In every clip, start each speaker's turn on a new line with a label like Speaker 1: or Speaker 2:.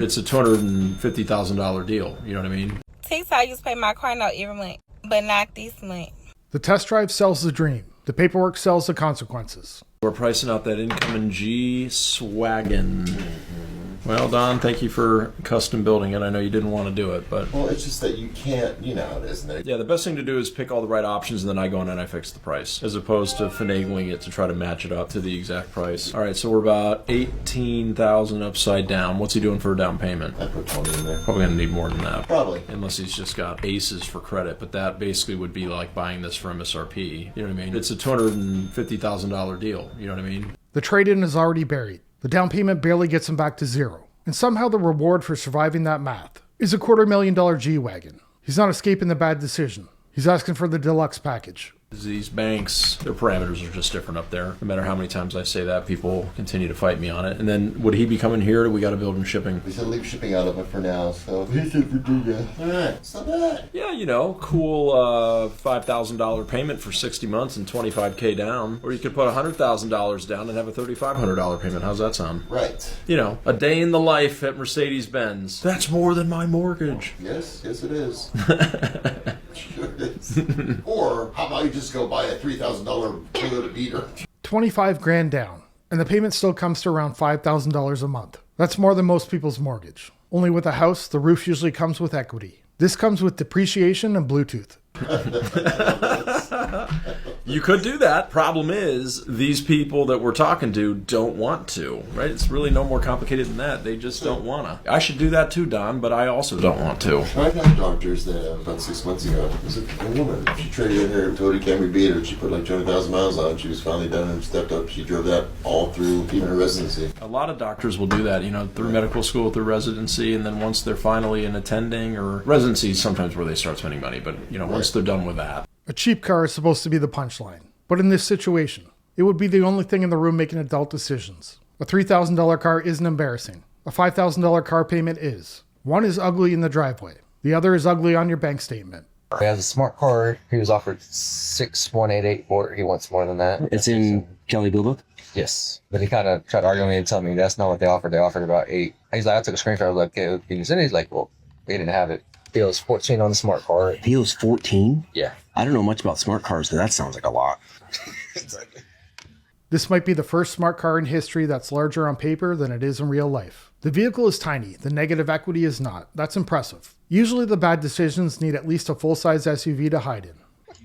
Speaker 1: It's a $250,000 deal, you know what I mean?
Speaker 2: I used to pay my car note every month, but not this month.
Speaker 3: The test drive sells the dream. The paperwork sells the consequences.
Speaker 1: We're pricing out that incoming G-Wagon. Well, Don, thank you for custom building it. I know you didn't want to do it, but...
Speaker 4: Well, it's just that you can't, you know how it is, isn't it?
Speaker 1: Yeah, the best thing to do is pick all the right options, and then I go in and I fix the price, as opposed to finagling it to try to match it up to the exact price. All right, so we're about $18,000 upside down. What's he doing for a down payment?
Speaker 4: I put 20 in there.
Speaker 1: Probably going to need more than that.
Speaker 4: Probably.
Speaker 1: Unless he's just got aces for credit, but that basically would be like buying this for MSRP. You know what I mean? It's a $250,000 deal. You know what I mean?
Speaker 3: The trade-in is already buried. The down payment barely gets him back to zero. And somehow the reward for surviving that math is a $250,000 G-Wagon. He's not escaping the bad decision. He's asking for the deluxe package.
Speaker 1: These banks, their parameters are just different up there. No matter how many times I say that, people continue to fight me on it. And then would he be coming here? We got to build him shipping.
Speaker 4: We said leave shipping out of it for now, so he's in Virginia. All right, it's not bad.
Speaker 1: Yeah, you know, cool $5,000 payment for 60 months and $25K down. Or you could put $100,000 down and have a $3,500 payment. How's that sound?
Speaker 4: Right.
Speaker 1: You know, a day in the life at Mercedes Benz. That's more than my mortgage.
Speaker 4: Yes, it is. Sure is. Or how about you just go buy a $3,000 Toyota beater?
Speaker 3: $25,000 down, and the payment still comes to around $5,000 a month. That's more than most people's mortgage. Only with a house, the roof usually comes with equity. This comes with depreciation and Bluetooth.
Speaker 1: You could do that. Problem is, these people that we're talking to don't want to, right? It's really no more complicated than that. They just don't want to. I should do that too, Don, but I also don't want to.
Speaker 4: I've had doctors that about 6 months ago, it was a woman. She traded in her Toyota Camry beater. She put like 200,000 miles on it. She was finally done and stepped up. She drove that all through even her residency.
Speaker 1: A lot of doctors will do that, you know, through medical school, through residency, and then once they're finally in attending, or residency is sometimes where they start spending money, but, you know, once they're done with that.
Speaker 3: A cheap car is supposed to be the punchline. But in this situation, it would be the only thing in the room making adult decisions. A $3,000 car isn't embarrassing. A $5,000 car payment is. One is ugly in the driveway. The other is ugly on your bank statement.
Speaker 5: He has a smart card. He was offered 6,188 for it. He wants more than that.
Speaker 6: It's in Kelley Blue Book?
Speaker 5: Yes. But he kind of tried to argue with me and tell me that's not what they offered. They offered about 8. He's like, I took a screenshot. I was like, okay, can you send it? He's like, well, we didn't have it. He was 14 on the smart card.
Speaker 6: He was 14?
Speaker 5: Yeah.
Speaker 6: I don't know much about smart cars, but that sounds like a lot.
Speaker 5: Exactly.
Speaker 3: This might be the first smart car in history that's larger on paper than it is in real life. The vehicle is tiny, the negative equity is not. That's impressive. Usually the bad decisions need at least a full-size SUV to hide in.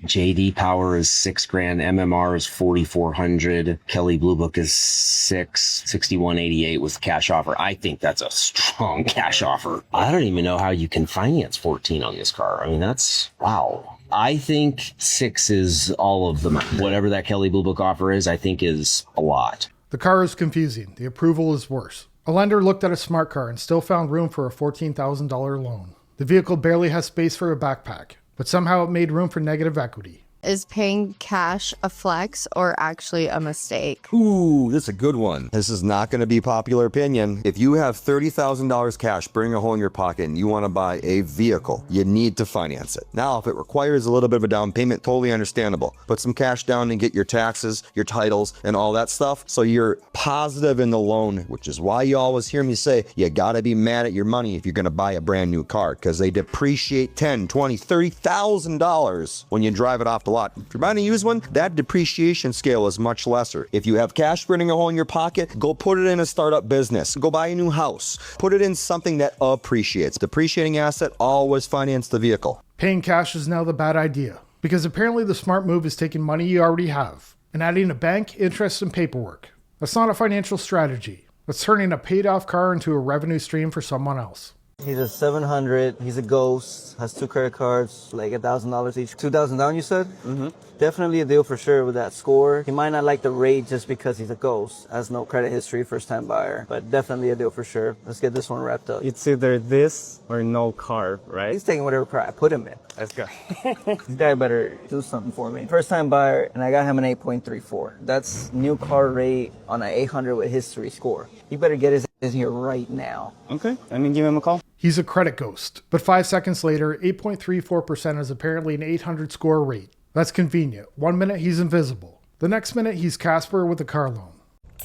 Speaker 6: JD Power is $6,000, MMR is $4,400, Kelley Blue Book is $6,188 with cash offer. I think that's a strong cash offer. I don't even know how you can finance 14 on this car. I mean, that's wow. I think 6 is all of them. Whatever that Kelley Blue Book offer is, I think is a lot.
Speaker 3: The car is confusing. The approval is worse. A lender looked at a smart car and still found room for a $14,000 loan. The vehicle barely has space for a backpack, but somehow it made room for negative equity.
Speaker 7: Is paying cash a flex or actually a mistake?
Speaker 8: Ooh, this is a good one. This is not going to be popular opinion. If you have $30,000 cash burning a hole in your pocket and you want to buy a vehicle, you need to finance it. Now, if it requires a little bit of a down payment, totally understandable. Put some cash down and get your taxes, your titles, and all that stuff. So you're positive in the loan, which is why you always hear me say, you got to be mad at your money if you're going to buy a brand new car, because they depreciate $10,000, $20,000, $30,000 when you drive it off the lot. If you're buying a used one, that depreciation scale is much lesser. If you have cash burning a hole in your pocket, go put it in a startup business. Go buy a new house. Put it in something that appreciates. Depreciating asset, always finance the vehicle.
Speaker 3: Paying cash is now the bad idea, because apparently the smart move is taking money you already have and adding a bank, interest, and paperwork. That's not a financial strategy. That's turning a paid-off car into a revenue stream for someone else.
Speaker 9: He's a 700. He's a ghost. Has 2 credit cards, like $1,000 each. 2,000 down, you said? Mm-hmm. Definitely a deal for sure with that score. He might not like the rate just because he's a ghost. Has no credit history, first-time buyer. But definitely a deal for sure. Let's get this one wrapped up.
Speaker 10: It's either this or no car, right?
Speaker 9: He's taking whatever car I put him in.
Speaker 10: Let's go.
Speaker 9: This guy better do something for me. First-time buyer, and I got him an 8.34. That's new car rate on an 800 with history score. He better get his in here right now.
Speaker 10: Okay, I mean, give him a call.
Speaker 3: He's a credit ghost, but 5 seconds later, 8.34% is apparently an 800 score rate. That's convenient. 1 minute he's invisible. The next minute he's Casper with a car loan.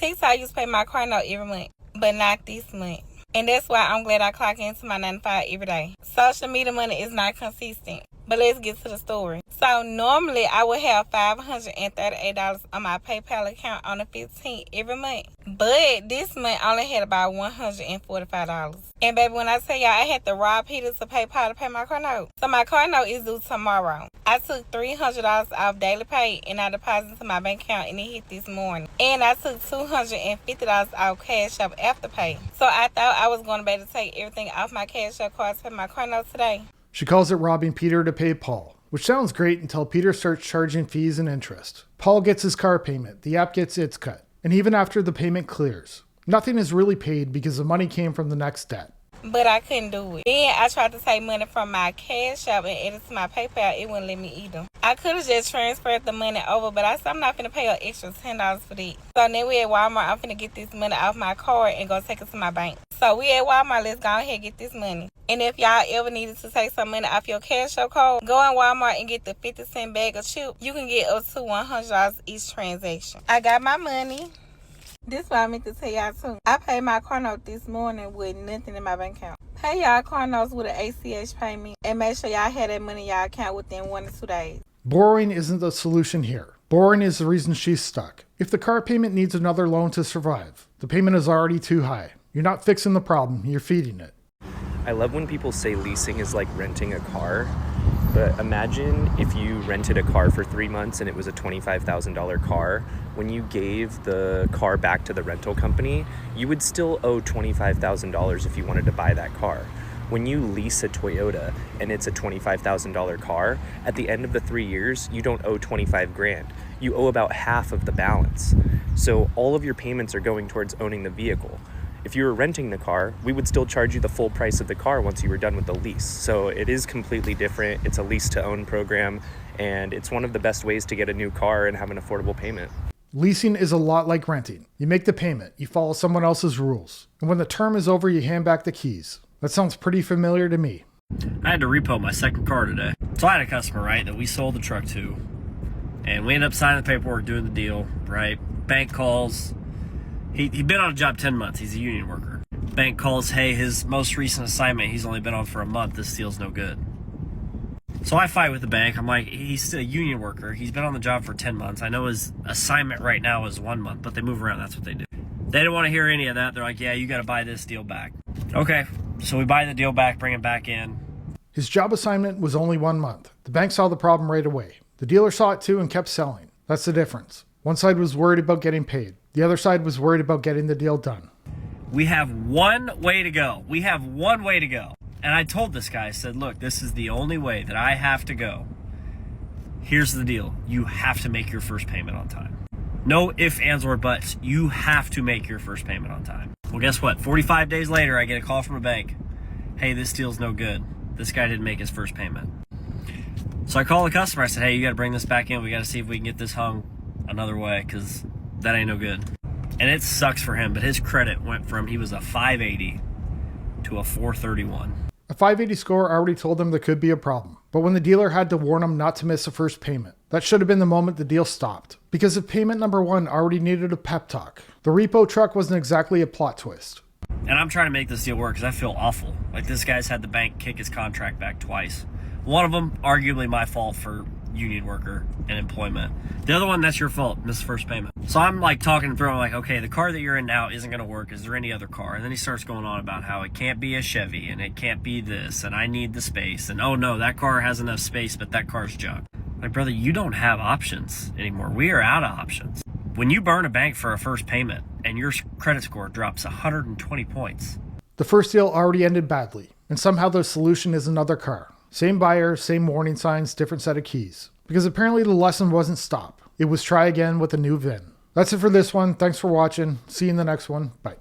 Speaker 2: I used to pay my car note every month, but not this month. And that's why I'm glad I clock into my 9 to 5 every day. Social media money is not consistent. But let's get to the story. So normally I would have $538 on my PayPal account on the 15th every month. But this month I only had about $145. And baby, when I tell y'all I had to rob Peter to PayPal to pay my car note. So my car note is due tomorrow. I took $300 off daily pay and I deposited into my bank account and it hit this morning. And I took $250 off Cash App after pay. So I thought I was going to be able to take everything off my Cash App card to pay my car note today.
Speaker 3: She calls it robbing Peter to pay Paul, which sounds great until Peter starts charging fees and interest. Paul gets his car payment, the app gets its cut, and even after the payment clears, nothing is really paid because the money came from the next debt.
Speaker 2: But I couldn't do it. Then I tried to take money from my Cash App and add it to my PayPal. It wouldn't let me either. I could have just transferred the money over, but I said I'm not finna pay an extra $10 for that. So then we at Walmart. I'm finna get this money off my card and go take it to my bank. So we at Walmart. Let's go ahead and get this money. And if y'all ever needed to take some money off your Cash App card, go in Walmart and get the 50-cent bag of chips. You can get up to $100 each transaction. I got my money. This is what I meant to tell y'all too. I paid my car note this morning with nothing in my bank account. Pay y'all car notes with an ACH payment and make sure y'all have that money in y'all account within 1 to 2 days.
Speaker 3: Borrowing isn't the solution here. Borrowing is the reason she's stuck. If the car payment needs another loan to survive, the payment is already too high. You're not fixing the problem, you're feeding it.
Speaker 11: I love when people say leasing is like renting a car, but imagine if you rented a car for 3 months and it was a $25,000 car. When you gave the car back to the rental company, you would still owe $25,000 if you wanted to buy that car. When you lease a Toyota and it's a $25,000 car, at the end of the 3 years, you don't owe 25 grand. You owe about half of the balance. So all of your payments are going towards owning the vehicle. If you were renting the car, we would still charge you the full price of the car once you were done with the lease. So it is completely different. It's a lease to own program, and it's one of the best ways to get a new car and have an affordable payment.
Speaker 3: Leasing is a lot like renting. You make the payment, you follow someone else's rules, and when the term is over, you hand back the keys. That sounds pretty familiar to me.
Speaker 12: I had to repo my second car today. So I had a customer, right, that we sold the truck to, and we ended up signing the paperwork, doing the deal, right? Bank calls. He'd been on a job 10 months. He's a union worker. Bank calls, hey, his most recent assignment, he's only been on for a month. This deal's no good. So I fight with the bank. I'm like, he's still a union worker. He's been on the job for 10 months. I know his assignment right now is 1 month, but they move around. That's what they do. They didn't want to hear any of that. They're like, yeah, you got to buy this deal back. Okay, so we buy the deal back, bring it back in.
Speaker 3: His job assignment was only 1 month. The bank saw the problem right away. The dealer saw it too and kept selling. That's the difference. One side was worried about getting paid. The other side was worried about getting the deal done.
Speaker 12: We have one way to go. We have one way to go. And I told this guy, I said, look, this is the only way that I have to go. Here's the deal. You have to make your first payment on time. No ifs, ands, or buts. You have to make your first payment on time. Well, guess what? 45 days later, I get a call from a bank. Hey, this deal's no good. This guy didn't make his first payment. So I call the customer. I said, hey, you got to bring this back in. We got to see if we can get this hung another way, because that ain't no good. And it sucks for him, but his credit went from, he was a 580 to a 431.
Speaker 3: A 580 score already told him there could be a problem. But when the dealer had to warn him not to miss a first payment, that should have been the moment the deal stopped. Because if payment number 1 already needed a pep talk, the repo truck wasn't exactly a plot twist.
Speaker 12: And I'm trying to make this deal work because I feel awful. Like, this guy's had the bank kick his contract back twice. One of them, arguably my fault for union worker and employment. The other one, that's your fault, missed first payment. So I'm like talking through, I'm like, okay, the car that you're in now isn't gonna work. Is there any other car? And then he starts going on about how it can't be a Chevy and it can't be this and I need the space. And oh no, that car has enough space, but that car's junk. Like, brother, you don't have options anymore. We are out of options. When you burn a bank for a first payment and your credit score drops 120 points.
Speaker 3: The first deal already ended badly, and somehow the solution is another car. Same buyer, same warning signs, different set of keys. Because apparently the lesson wasn't stop. It was try again with a new VIN. That's it for this one. Thanks for watching. See you in the next one. Bye.